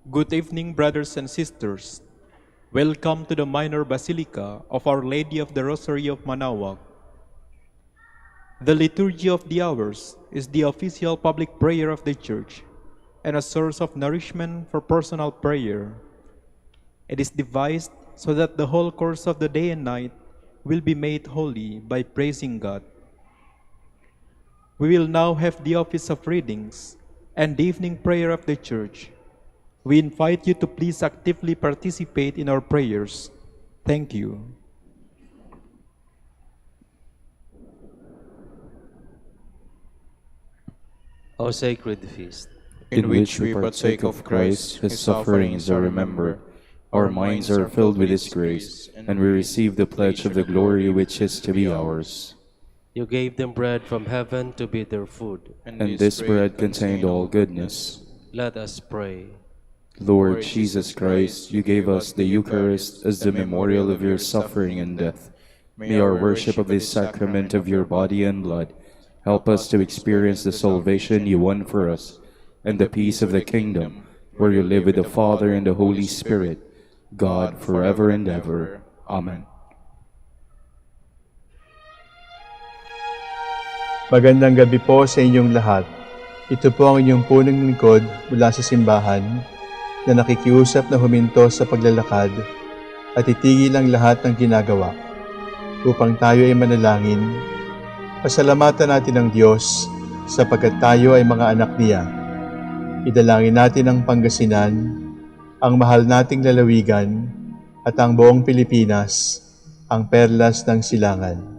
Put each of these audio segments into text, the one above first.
Good evening, brothers and sisters. Welcome to the minor basilica of Our Lady of the Rosary of Manaoag. The Liturgy of the Hours is the official public prayer of the Church and a source of nourishment for personal prayer. It is devised so that the whole course of the day and night will be made holy by praising God. We will now have the office of readings and the evening prayer of the Church. We invite you to please actively participate in our prayers. Thank you. O sacred feast, in which we partake of Christ, his sufferings are remembered. Our minds are filled with his grace, and we receive the pledge of the glory which is to be ours. you gave them bread from heaven to be their food. And this bread contained all goodness. Let us pray. Lord Jesus Christ, you gave us the Eucharist as the memorial of your suffering and death. May our worship of this sacrament of your body and blood help us to experience the salvation you won for us and the peace of the kingdom, where you live with the Father and the Holy Spirit, God forever and ever. Amen. Magandang gabi po sa inyong lahat. Ito po ang inyong punong lingkod mula sa simbahan na nakikiusap na huminto sa paglalakad at itigil ang lahat ng ginagawa upang tayo ay manalangin. Pasalamatan natin ang Diyos sapagkat tayo ay mga anak niya. Idalangin natin ang Pangasinan, ang mahal nating lalawigan at ang buong Pilipinas, ang perlas ng silangan.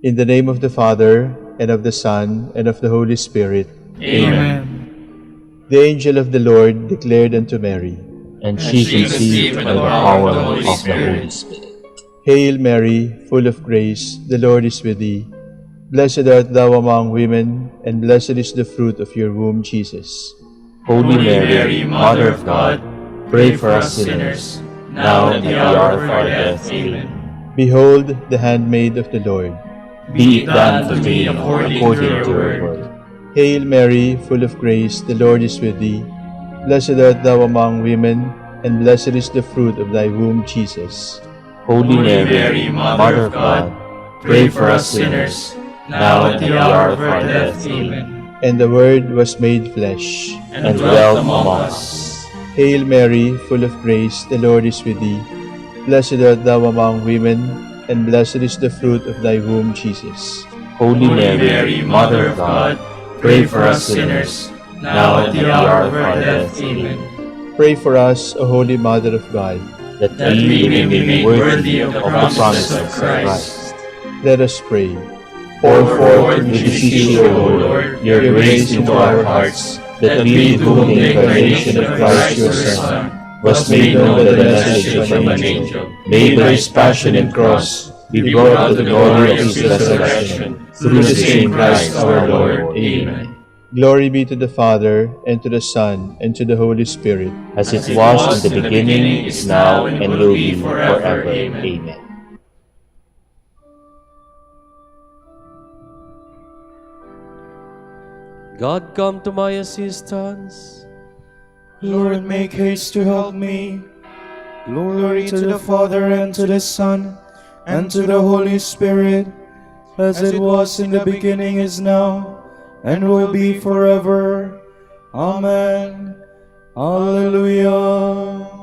In the name of the Father, and of the Son, and of the Holy Spirit. Amen. The angel of the Lord declared unto Mary, And she conceived by the power of the Holy Spirit. Hail Mary, full of grace, the Lord is with thee. Blessed art thou among women, and blessed is the fruit of your womb, Jesus. Holy Mary, Mother of God, pray for us sinners, now and at the hour of our death. Amen. Behold, the handmaid of the Lord. Be it done to me according to your word. Hail Mary, full of grace, the Lord is with thee. Blessed art thou among women, and blessed is the fruit of thy womb, Jesus. Holy Mary, Mother of God, pray for us sinners, now and at the hour of our death. Amen. And the Word was made flesh, And dwelt among us. Hail Mary, full of grace, the Lord is with thee. Blessed art thou among women, and blessed is the fruit of thy womb, Jesus. Holy Mary, Mother of God, pray for us sinners, now and at the hour of our death. Amen. Pray for us, O Holy Mother of God. That we may be made worthy of the promises of Christ. Let us pray. Pour forth, we beseech you, O Lord, your grace into our hearts, that we, to whom the incarnation of Christ your Son was made known by the message of an angel, may by his passion and cross be brought to the glory of his resurrection, through the same Christ our Lord. Amen. Glory be to the Father, and to the Son, and to the Holy Spirit. As it was in the beginning, is now, and will be forever. Amen. God, come to my assistance. Lord, make haste to help me. Glory to the Father, and to the Son, and to the Holy Spirit, as it was in the beginning, is now, and will be forever. Amen. Alleluia.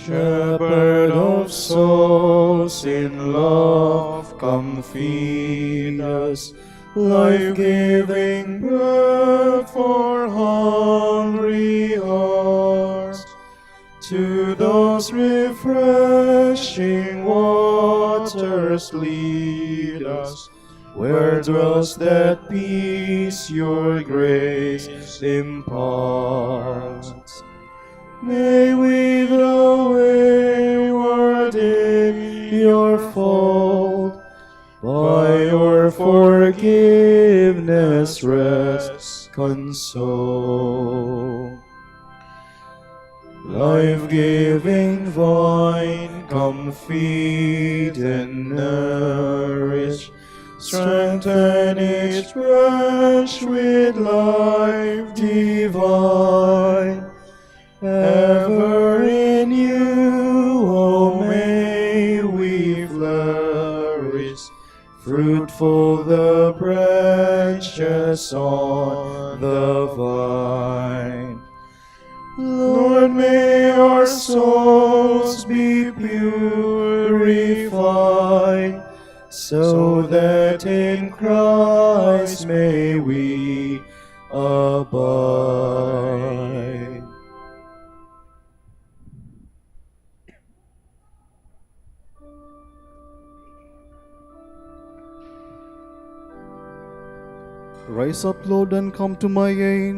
Shepherd of souls, in love come feed us, life-giving bread for hungry hearts. To those refreshing waters lead us, where dwells that peace your grace imparts. May we, the wayward in your fold, By your forgiveness rest console. Life-giving vine, come feed and nourish, strengthen each branch with life divine. Ever in you, O may we flourish, fruitful the branches on the vine. Lord, may our souls be purified, so that in Christ may we abide. Rise up, Lord, and come to my aid.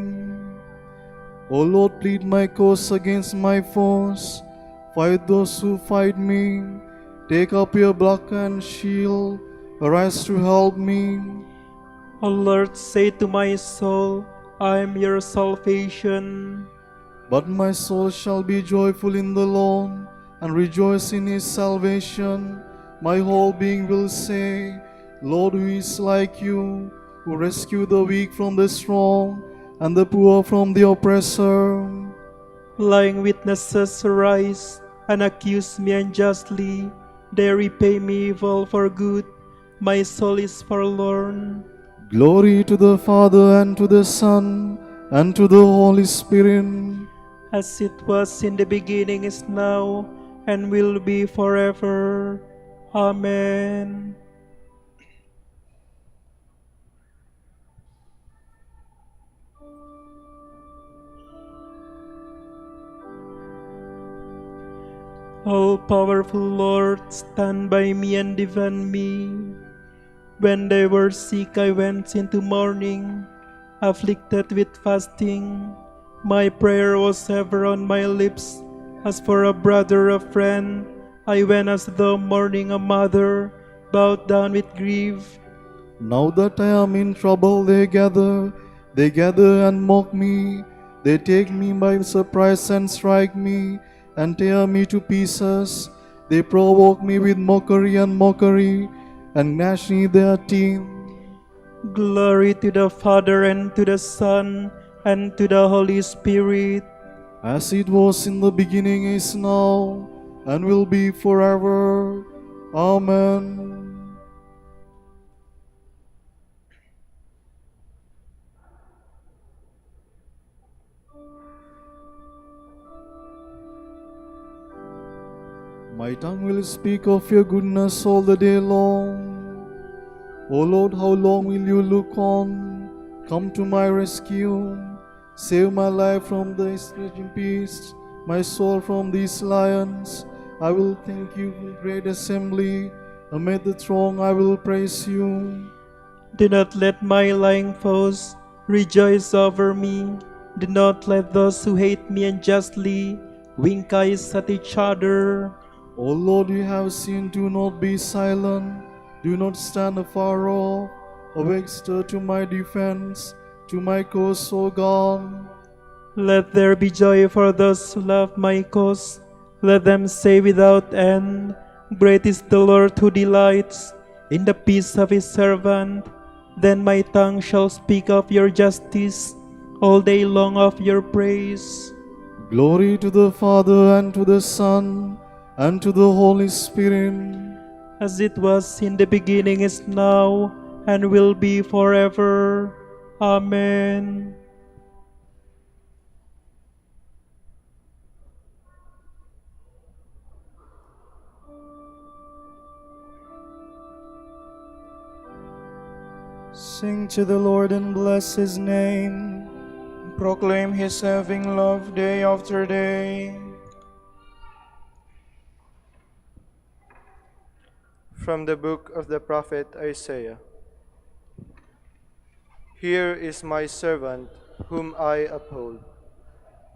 O Lord, plead my cause against my foes. Fight those who fight me. Take up your block and shield. Arise to help me. O Lord, say to my soul, I am your salvation. But my soul shall be joyful in the Lord, and rejoice in his salvation. My whole being will say, Lord, who is like you, who rescue the weak from the strong, and the poor from the oppressor. Lying witnesses arise and accuse me unjustly. They repay me evil for good. My soul is forlorn. Glory to the Father, and to the Son, and to the Holy Spirit. As it was in the beginning, is now, and will be forever. Amen. All-powerful Lord, stand by me and defend me. When they were sick, I went into mourning, afflicted with fasting. My prayer was ever on my lips. As for a brother, a friend, I went as though mourning a mother, bowed down with grief. Now that I am in trouble, they gather and mock me. They take me by surprise and strike me, and tear me to pieces. They provoke me with mockery, and gnash me their teeth. Glory to the Father, and to the Son, and to the Holy Spirit. As it was in the beginning, is now, and will be forever. Amen. My tongue will speak of your goodness all the day long. O Lord, how long will you look on? Come to my rescue. Save my life from this raging beast, my soul from these lions. I will thank you in great assembly. Amid the throng I will praise you. Do not let my lying foes rejoice over me. Do not let those who hate me unjustly wink eyes at each other. O Lord, you have seen, do not be silent. Do not stand afar off. Awake, stir to my defense, to my cause, O God. Let there be joy for those who love my cause. Let them say without end, Great is the Lord who delights in the peace of his servant. Then my tongue shall speak of your justice, all day long of your praise. Glory to the Father, and to the Son, and to the Holy Spirit. As it was in the beginning, is now, and will be forever. Amen. Sing to the Lord and bless his name. Proclaim his saving love day after day. From the book of the prophet Isaiah. Here is my servant, whom I uphold,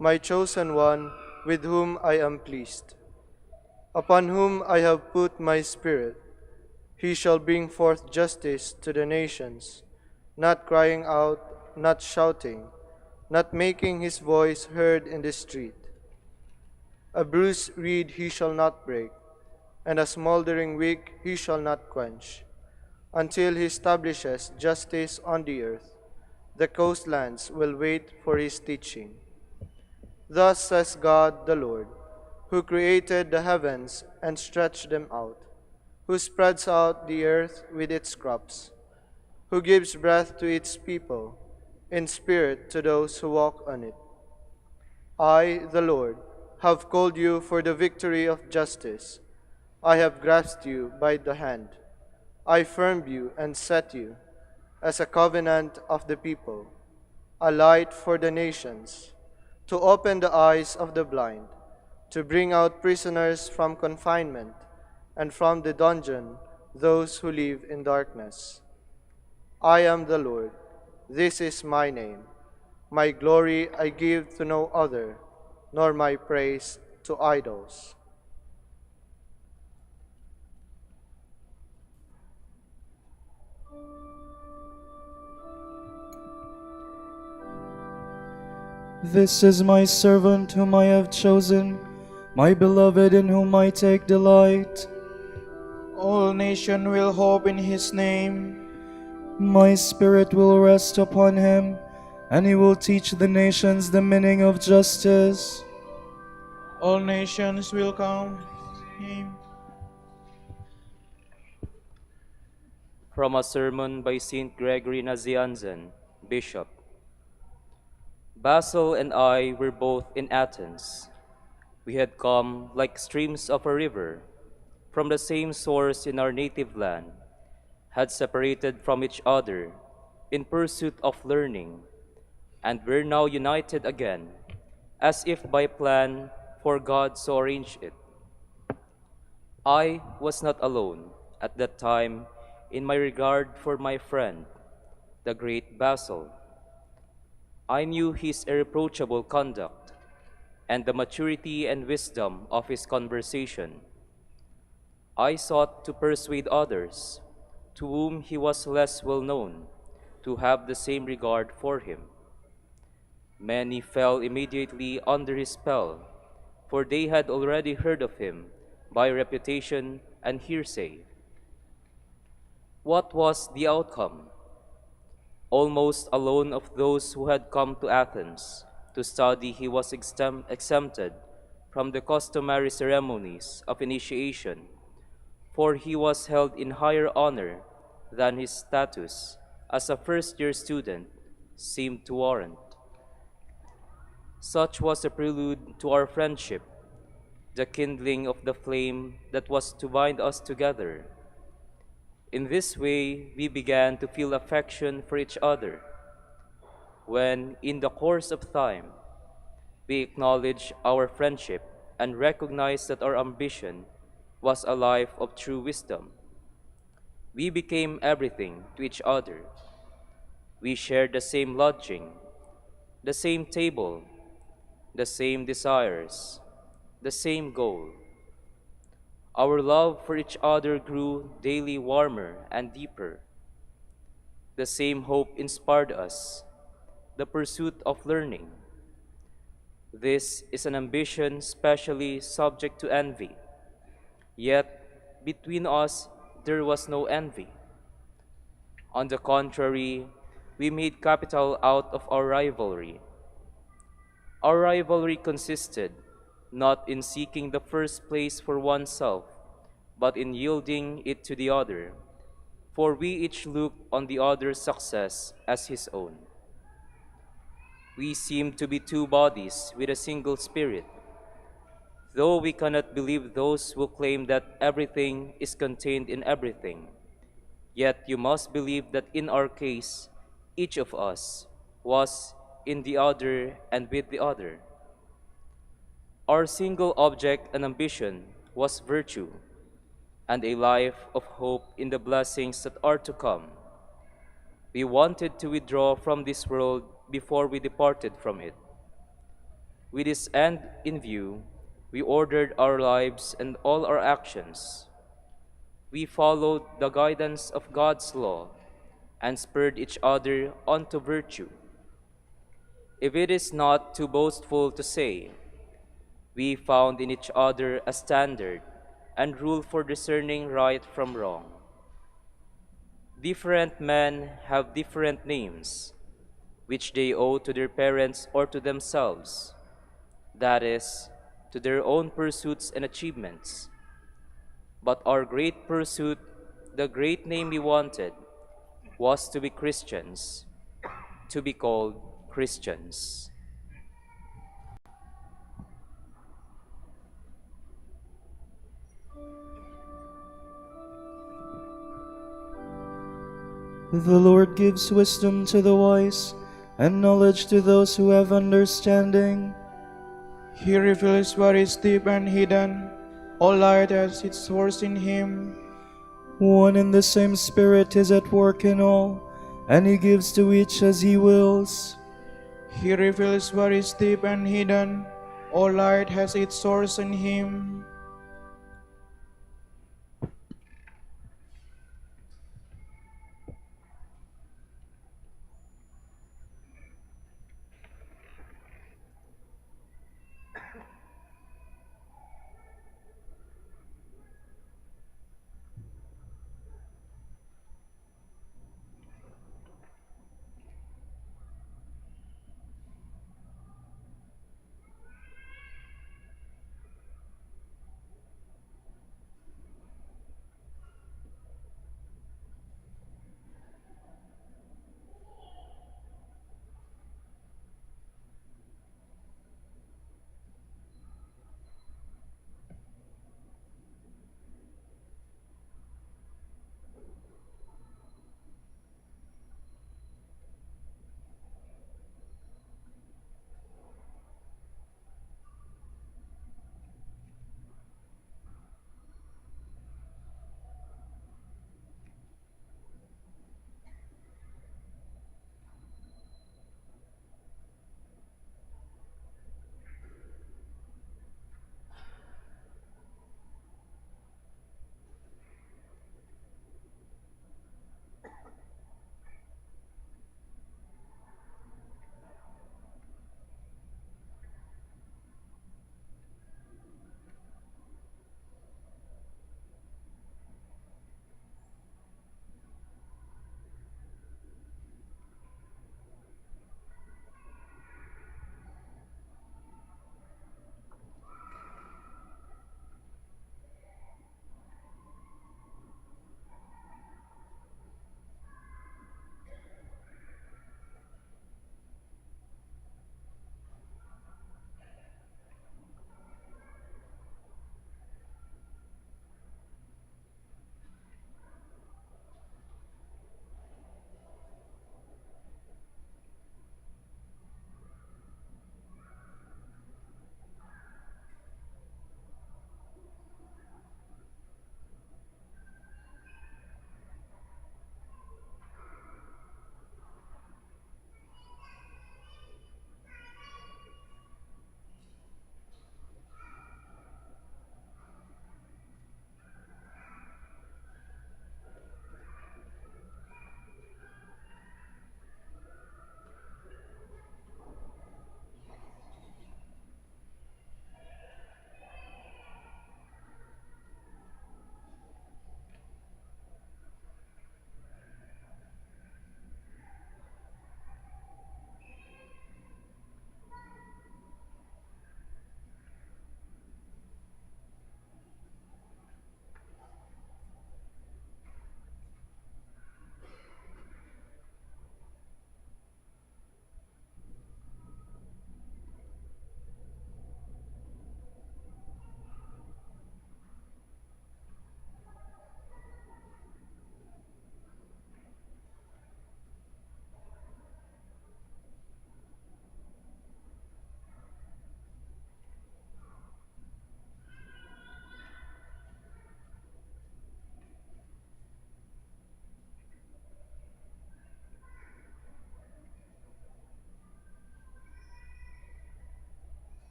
my chosen one, with whom I am pleased, upon whom I have put my spirit. He shall bring forth justice to the nations, not crying out, not shouting, not making his voice heard in the street. A bruised reed he shall not break, and a smoldering wick he shall not quench, until he establishes justice on the earth. The coastlands will wait for his teaching. Thus says God the Lord, who created the heavens and stretched them out, who spreads out the earth with its crops, who gives breath to its people, in spirit to those who walk on it. I, the Lord, have called you for the victory of justice. I have grasped you by the hand. I firmed you and set you as a covenant of the people, a light for the nations, to open the eyes of the blind, to bring out prisoners from confinement, and from the dungeon those who live in darkness. I am the Lord, this is my name. My glory I give to no other, nor my praise to idols. This is my servant whom I have chosen, my beloved in whom I take delight. All nations will hope in his name. My spirit will rest upon him, and he will teach the nations the meaning of justice. All nations will come to him. From a sermon by Saint Gregory Nazianzen, Bishop. Basil and I were both in Athens. We had come like streams of a river from the same source in our native land, had separated from each other in pursuit of learning, and were now united again, as if by plan, for God so arranged it. I was not alone at that time in my regard for my friend, the great Basil. I knew his irreproachable conduct and the maturity and wisdom of his conversation. I sought to persuade others, to whom he was less well known, to have the same regard for him. Many fell immediately under his spell, for they had already heard of him by reputation and hearsay. What was the outcome? Almost alone of those who had come to Athens to study, he was exempted from the customary ceremonies of initiation, for he was held in higher honor than his status as a first-year student seemed to warrant. Such was the prelude to our friendship, the kindling of the flame that was to bind us together. In this way, we began to feel affection for each other. When, in the course of time, we acknowledged our friendship and recognized that our ambition was a life of true wisdom, we became everything to each other. We shared the same lodging, the same table, the same desires, the same goal. Our love for each other grew daily warmer and deeper. The same hope inspired us, the pursuit of learning. This is an ambition specially subject to envy. Yet, between us, there was no envy. On the contrary, we made capital out of our rivalry. Our rivalry consisted not in seeking the first place for oneself, but in yielding it to the other, for we each looked on the other's success as his own. We seemed to be two bodies with a single spirit. Though we cannot believe those who claim that everything is contained in everything, yet you must believe that in our case, each of us was in the other and with the other. Our single object and ambition was virtue and a life of hope in the blessings that are to come. We wanted to withdraw from this world before we departed from it. With this end in view, we ordered our lives and all our actions. we followed the guidance of God's law and spurred each other on to virtue. If it is not too boastful to say, we found in each other a standard and rule for discerning right from wrong. Different men have different names, which they owe to their parents or to themselves, that is, to their own pursuits and achievements. But our great pursuit, the great name we wanted, was to be Christians, to be called Christians. The Lord gives wisdom to the wise, and knowledge to those who have understanding. He reveals what is deep and hidden. All light has its source in him. One and the same Spirit is at work in all, and He gives to each as He wills. He reveals what is deep and hidden. All light has its source in him.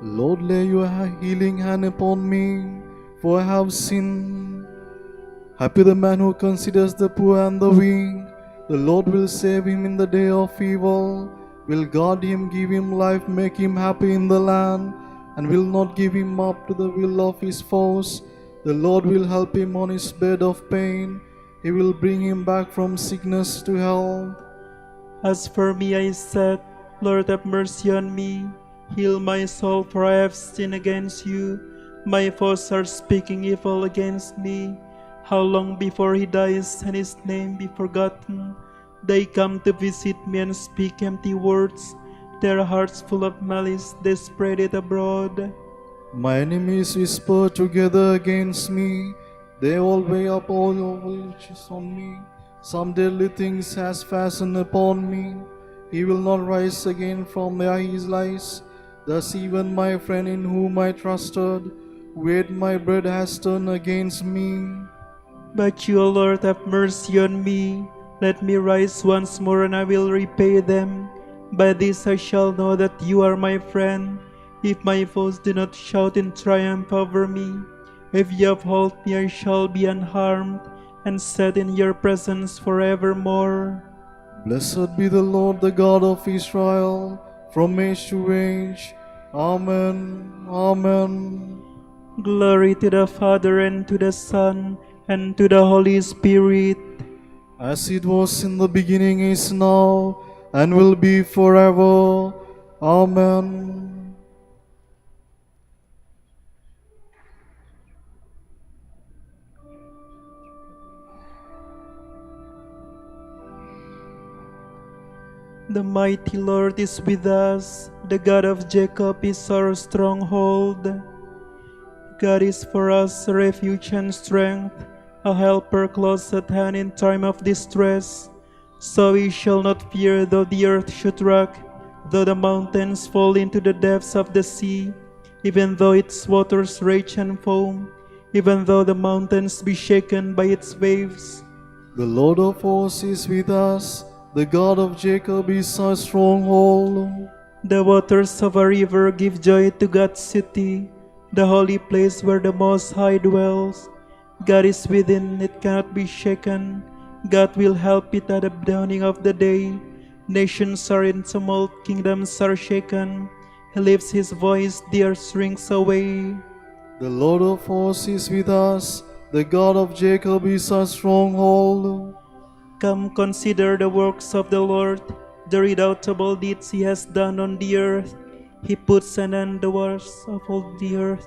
Lord, lay your healing hand upon me, for I have sinned. Happy the man who considers the poor and the weak. The Lord will save him in the day of evil, will guard him, give him life, make him happy in the land, and will not give him up to the will of his foes. The Lord will help him on his bed of pain. He will bring him back from sickness to health. As for me, I said, Lord, have mercy on me. Heal my soul, for I have sinned against you. My foes are speaking evil against me. How long before he dies and his name be forgotten? They come to visit me and speak empty words. Their hearts full of malice, they spread it abroad. My enemies whisper together against me. They all weigh up all your villages on me. Some deadly things has fastened upon me. He will not rise again from where he lies. Thus even my friend in whom I trusted, who ate my bread, has turned against me. But you, O Lord, have mercy on me. Let me rise once more, and I will repay them. By this I shall know that you are my friend, if my foes do not shout in triumph over me. If you uphold me, I shall be unharmed, and set in your presence forevermore. Blessed be the Lord, the God of Israel, from age to age. Amen. Amen. Glory to the Father, and to the Son, and to the Holy Spirit. As it was in the beginning, is now, and will be forever. Amen. The mighty Lord is with us. The God of Jacob is our stronghold. God is for us a refuge and strength, a helper close at hand in time of distress. So we shall not fear, though the earth should rock, though the mountains fall into the depths of the sea, even though its waters rage and foam, even though the mountains be shaken by its waves. The Lord of hosts is with us. The God of Jacob is our stronghold. The waters of a river give joy to God's city, the holy place where the Most High dwells. God is within, it cannot be shaken. God will help it at the dawning of the day. Nations are in tumult, kingdoms are shaken. He lifts his voice, the earth shrinks away. The Lord of hosts is with us. The God of Jacob is our stronghold. Come, consider the works of the Lord, the redoubtable deeds he has done on the earth. He puts an end to the wars of all the earth.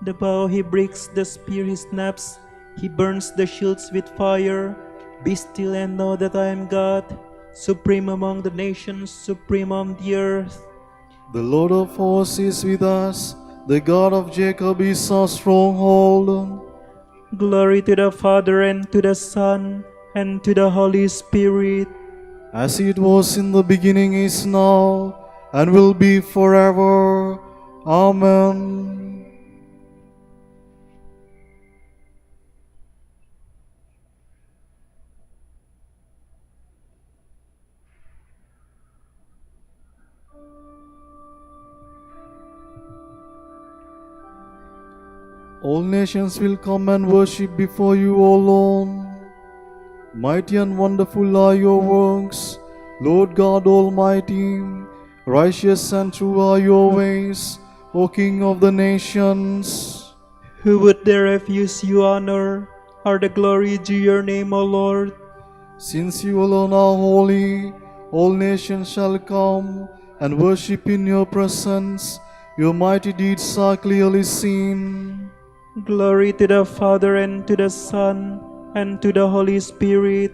The bow he breaks, the spear he snaps. He burns the shields with fire. Be still and know that I am God, supreme among the nations, supreme on the earth. The Lord of hosts is with us. The God of Jacob is our stronghold. Glory to the Father, and to the Son, and to the Holy Spirit. As it was in the beginning, is now, and will be forever. Amen. All nations will come and worship before you, O Lord. Mighty and wonderful are your works, Lord God Almighty. Righteous and true are your ways, O King of the nations. Who would dare refuse you honor, or the glory due your name, O Lord? Since you alone are holy, all nations shall come and worship in your presence. Your mighty deeds are clearly seen. Glory to the Father, and to the Son, and to the Holy Spirit.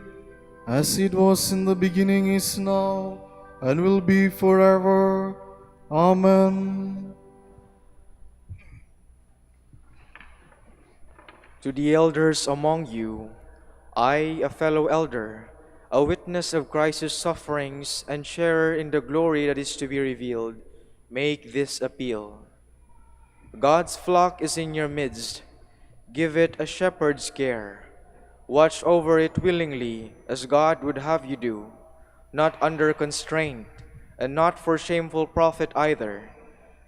As it was in the beginning, is now, and will be forever. Amen. To the elders among you, I, a fellow elder, a witness of Christ's sufferings and sharer in the glory that is to be revealed, make this appeal. God's flock is in your midst. Give it a shepherd's care. Watch over it willingly, as God would have you do, not under constraint, and not for shameful profit either,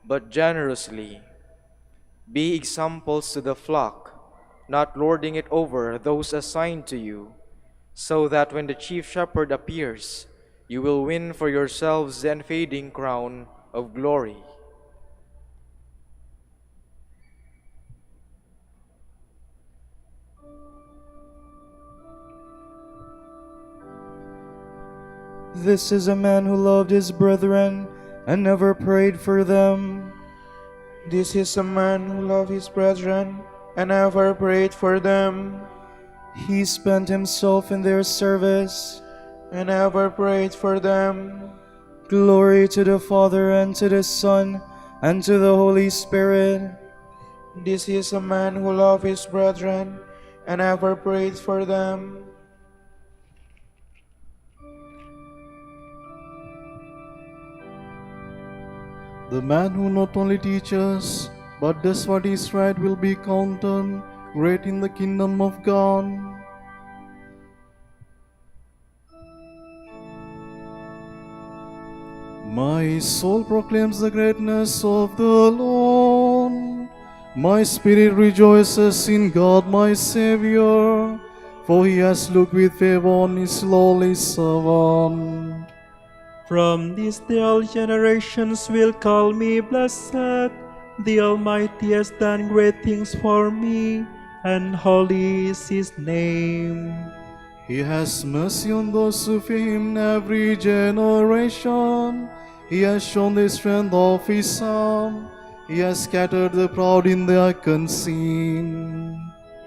but generously. Be examples to the flock, not lording it over those assigned to you, so that when the chief shepherd appears, you will win for yourselves the unfading crown of glory. This is a man who loved his brethren and never prayed for them. This is a man who loved his brethren and never prayed for them. He spent himself in their service and never prayed for them. Glory to the Father and to the Son and to the Holy Spirit. This is a man who loved his brethren and never prayed for them. The man who not only teaches, but does what is right will be counted great in the kingdom of God. My soul proclaims the greatness of the Lord. My spirit rejoices in God my Savior, for he has looked with favor on his lowly servant. From this day all generations will call me blessed. The Almighty has done great things for me, and holy is his name. He has mercy on those who fear him in every generation. He has shown the strength of his arm. He has scattered the proud in their conceit.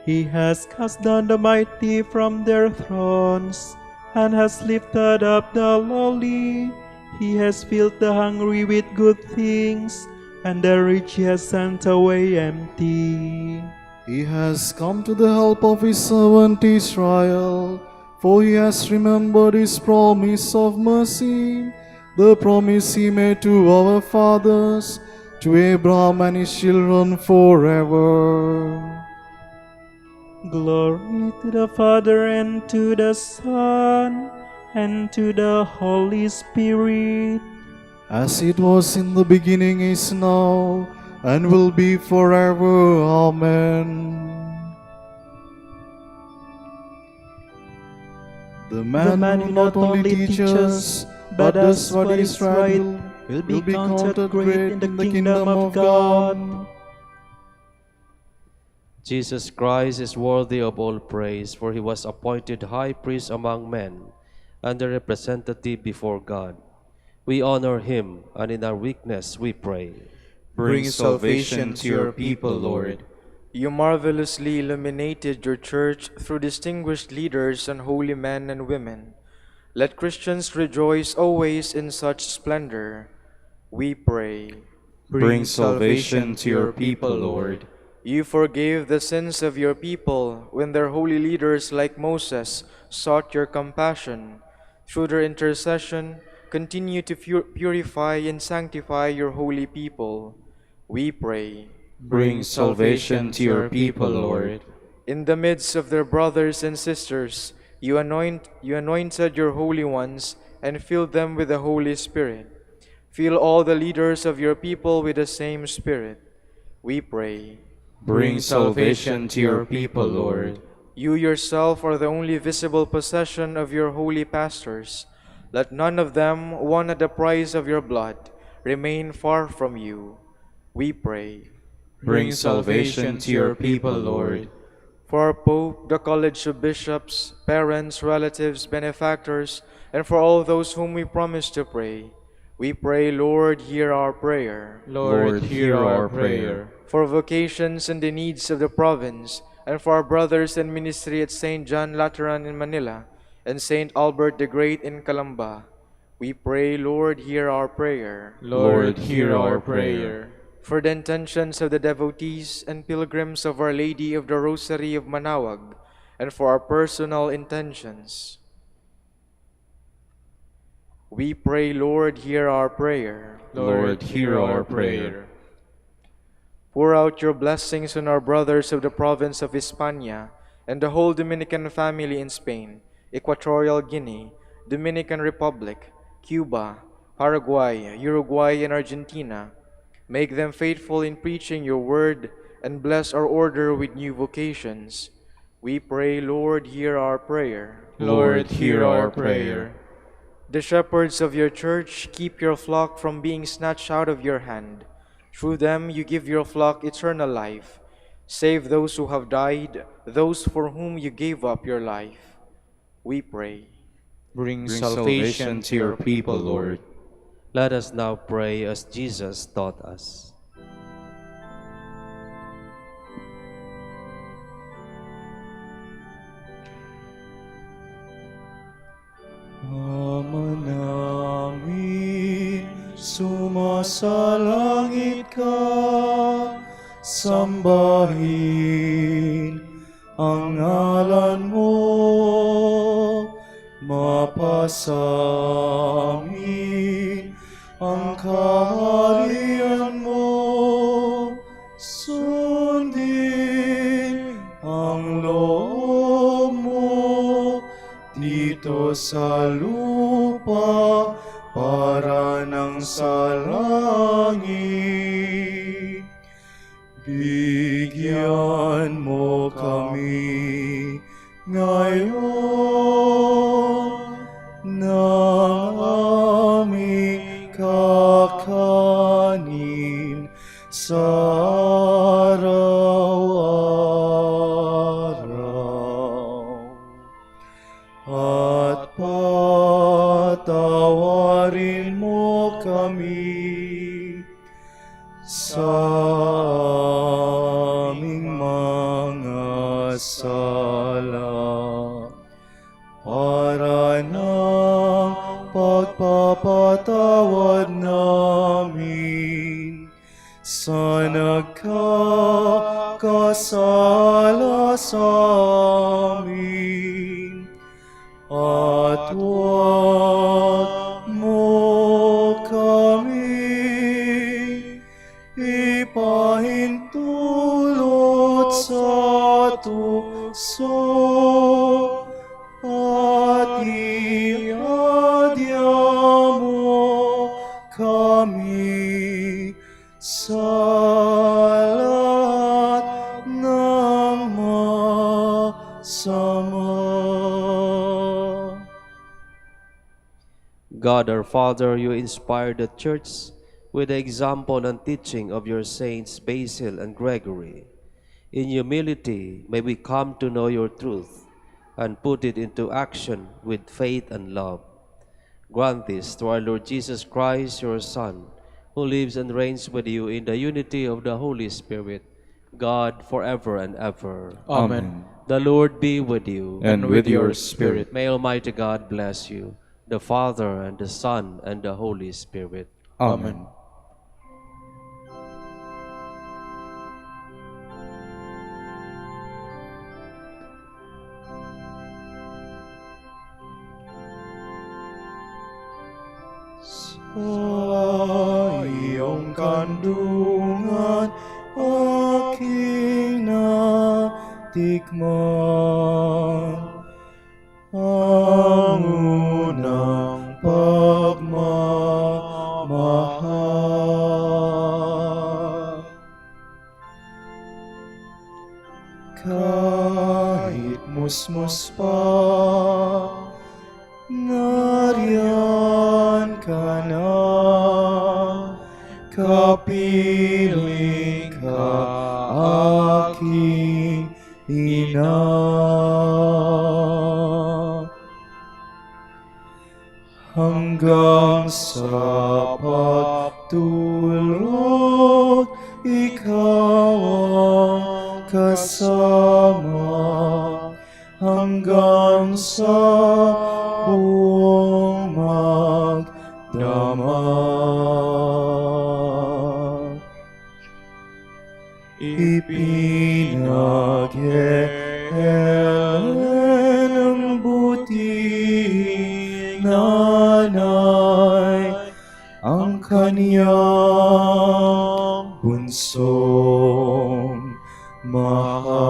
He has cast down the mighty from their thrones, and has lifted up the lowly. He has filled the hungry with good things, and the rich he has sent away empty. He has come to the help of his servant Israel, for he has remembered his promise of mercy, the promise he made to our fathers, to Abraham and his children forever. Glory to the Father, and to the Son, and to the Holy Spirit. As it was in the beginning, is now, and will be forever. Amen. The man who not only teaches, but does what is right, will be counted great in the kingdom of God. Jesus Christ is worthy of all praise, for he was appointed high priest among men and a representative before God. We honor him, and in our weakness we pray. Bring salvation to your people, Lord. You marvelously illuminated your church through distinguished leaders and holy men and women. Let Christians rejoice always in such splendor. We pray. Bring salvation to your people, Lord. You forgave the sins of your people when their holy leaders like Moses sought your compassion. Through their intercession, continue to purify and sanctify your holy people. We pray. Bring salvation to your people, Lord. In the midst of their brothers and sisters, you anointed your holy ones and filled them with the Holy Spirit. Fill all the leaders of your people with the same Spirit. We pray. Bring salvation to your people, Lord. You yourself are the only visible possession of your holy pastors. Let none of them, won at the price of your blood, remain far from you. We pray. Bring salvation to your people, Lord. For our Pope, the College of Bishops, parents, relatives, benefactors, and for all those whom we promise to pray, we pray, Lord, hear our prayer. Lord, hear our prayer. For vocations and the needs of the province, and for our brothers in ministry at St. John Lateran in Manila, and St. Albert the Great in Calamba, we pray, Lord, hear our prayer. Lord, hear our prayer. For the intentions of the devotees and pilgrims of Our Lady of the Rosary of Manaoag, and for our personal intentions, we pray, Lord, hear our prayer. Lord, hear our prayer. Pour out your blessings on our brothers of the province of Hispania and the whole Dominican family in Spain, Equatorial Guinea, Dominican Republic, Cuba, Paraguay, Uruguay, and Argentina. Make them faithful in preaching your word, and bless our order with new vocations. We pray, Lord, hear our prayer. Lord, hear our prayer. The shepherds of your church, keep your flock from being snatched out of your hand. Through them you give your flock eternal life. Save those who have died, those for whom you gave up your life. We pray. Bring salvation to your people, Lord. Let us now pray as Jesus taught us. Ama namin, sumasalangit ka, sambahin ang ngalan mo, mapasamin ang kaharian mo, sundin ang loob mo dito sa lupa para nang sa langit. Bigyan mo kami ngayon ng aming kakanin sa araw-araw. At patawarin mo kami sa aming mga sala para ng pagpapatawad namin sa nagkakasala sa amin. At huwag mo kami ipahintulot sa tukso at iadya mo kami sa lahat ng masama. God our Father, you inspired the Church with the example and teaching of your saints Basil and Gregory. In humility, may we come to know your truth and put it into action with faith and love. Grant this to our Lord Jesus Christ, your Son, who lives and reigns with you in the unity of the Holy Spirit, God forever and ever. Amen. The Lord be with you. And with your spirit. May Almighty God bless you, the Father and the Son and the Holy Spirit. Amen. Sa iyong kandungan aking natikman ang unang pagmamahal. Kahit musmus pa, nariyan ka na, kapiling ka aking ina. Hanggang sa pagtulog, ikaw ang kasama, hanggang sa buong magdamag. Ipinaghihelen ng buting nanay ang kanyang bunsong mahal.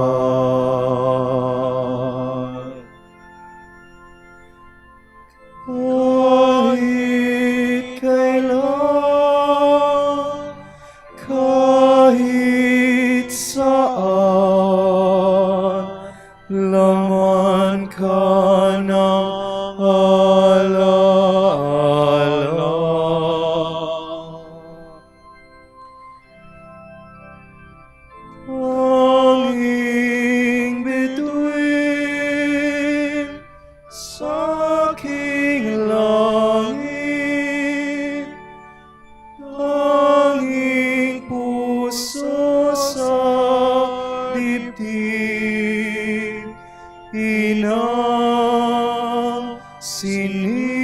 Kahit kailan Hanging bituin sa aking langit, hanging puso sa dibdib, inang sinisinta.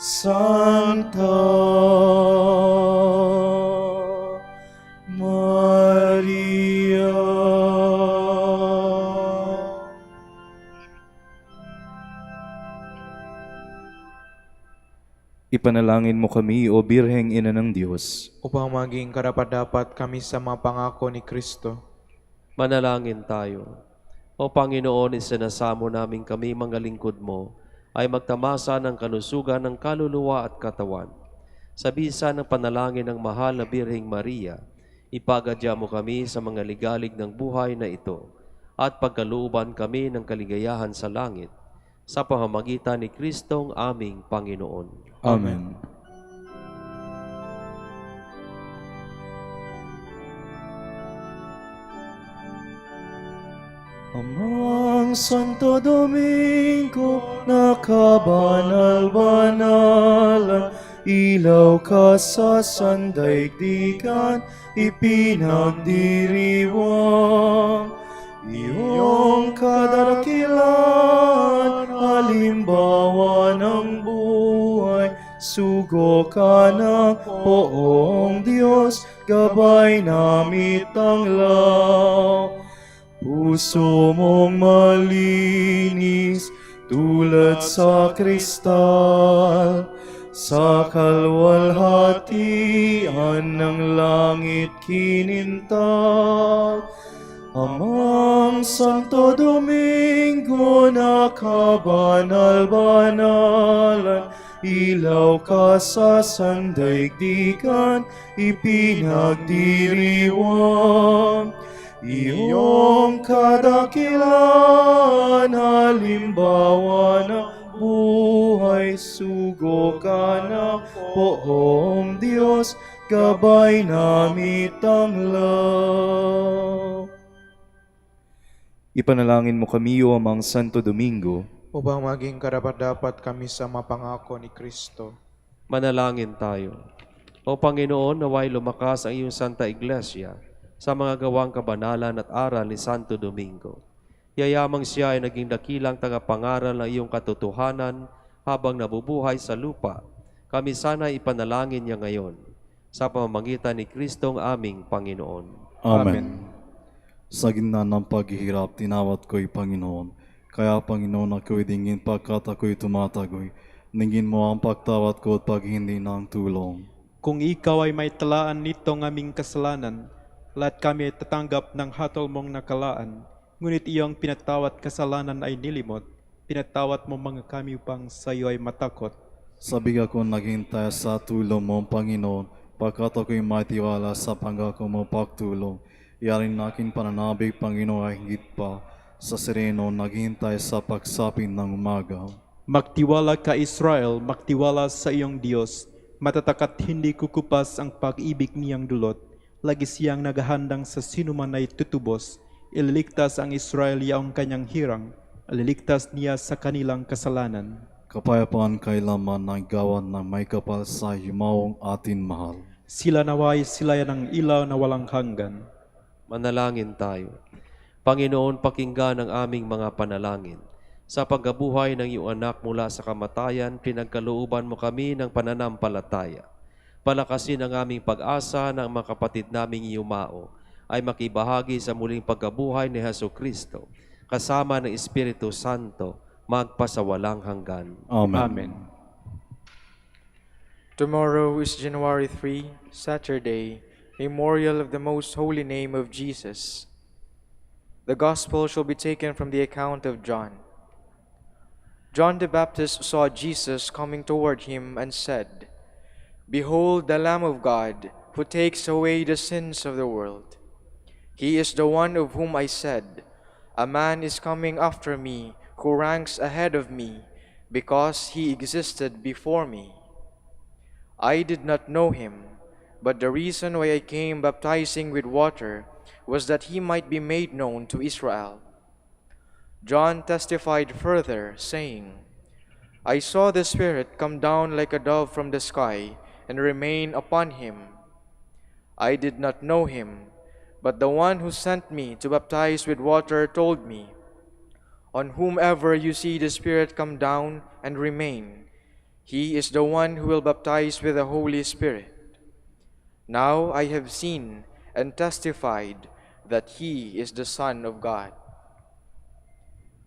Santa Maria. Ipanalangin mo kami, O Birheng Ina ng Diyos, Upang maging karapat-dapat kami sa mga pangako ni Kristo. Manalangin tayo. O Panginoon, isinasamo namin kami mga lingkod mo ay magtamasa ng kalusugan ng kaluluwa at katawan. Sa bisa ng panalangin ng mahal na Birheng Maria, ipagadya mo kami sa mga ligalig ng buhay na ito at pagkalooban kami ng kaligayahan sa langit sa pamamagitan ni Kristong aming Panginoon. Amen. Amang Santo Domingo, nakabanal-banalan, ilaw ka sa sandaigdigan, ipinagdiriwang. Iyong kadakilaan, halimbawa ng buhay, sugo ka ng poong Diyos, gabay namit tanglaw. Puso mong malinis, tulad sa kristal, sa kalwalhatian ng langit kinintal. Amang Santo Domingo, nakabanal-banalan, ilaw ka sa sandaigdigan, ipinagdiriwang. Iyong kadakilaan, halimbawa ng buhay, sugo ka ng poong Diyos, gabay namit tanglaw. Ipanalangin mo kami, O Amang Santo Domingo, Upang maging karapat-dapat kami sa mapangako ni Kristo. Manalangin tayo. O Panginoon, naway lumakas ang iyong Santa Iglesia sa mga gawang kabanalan at aral ni Santo Domingo. Yayamang siya ay naging dakilang tagapangaral ng iyong katotohanan habang nabubuhay sa lupa. Kami sana ipanalangin niya ngayon sa pamamagitan ni Kristong aming Panginoon. Amen. Sa gitna ng paghihirap, tinawat ko'y Panginoon. Kaya Panginoon, ako'y dingin pagkat ako'y tumatagoy. Dingin mo ang pagtawat ko at paghindi ng tulong. Kung ikaw ay may talaan nitong aming kasalanan, lahat kami ay tatanggap ng hatol mong nakalaan. Ngunit iyong pinatawat kasalanan ay nilimot, pinatawat mo mga kami upang sa iyo ay matakot. Sabik ako naghintay sa tulong mo, Panginoon, pagkat ako'y matiwala sa pangako mo pagtulong. Yaring aking pananabik, Panginoon, ay higit pa sa sereno naghintay sa pagsapit ng umaga. Magtiwala ka, Israel, magtiwala sa iyong Diyos. Matatak at hindi kukupas ang pag-ibig niyang dulot. Lagi siyang naghahandang sa sinuman ay tutubos. Ililigtas ang Israel yaong kanyang hirang. Ililigtas niya sa kanilang kasalanan. Kapayapaan kailaman ng gawan ng may kapal sa himaong atin mahal. Sila naway sila ng ilaw na walang hanggan. Manalangin tayo. Panginoon, pakinggan ang aming mga panalangin. Sa pagkabuhay ng iyong anak mula sa kamatayan, pinagkalooban mo kami ng pananampalataya. Palakasin ang aming pag-asa ng mga kapatid naming yumao ay makibahagi sa muling pagkabuhay ni Jesucristo, kasama ng Espiritu Santo, magpasawalang hanggan. Amen. Tomorrow is January 3, Saturday, memorial of the Most Holy Name of Jesus. The Gospel shall be taken from the account of John. John the Baptist saw Jesus coming toward him and said, "Behold the Lamb of God, who takes away the sins of the world. He is the one of whom I said, a man is coming after me, who ranks ahead of me, because he existed before me. I did not know him, but the reason why I came baptizing with water was that he might be made known to Israel. John testified further, saying, I saw the Spirit come down like a dove from the sky and remain upon him. I did not know him, but the one who sent me to baptize with water told me, on whomever you see the Spirit come down and remain, he is the one who will baptize with the Holy Spirit. Now I have seen and testified that he is the Son of God.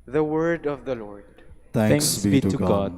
The word of the Lord. Thanks be to God.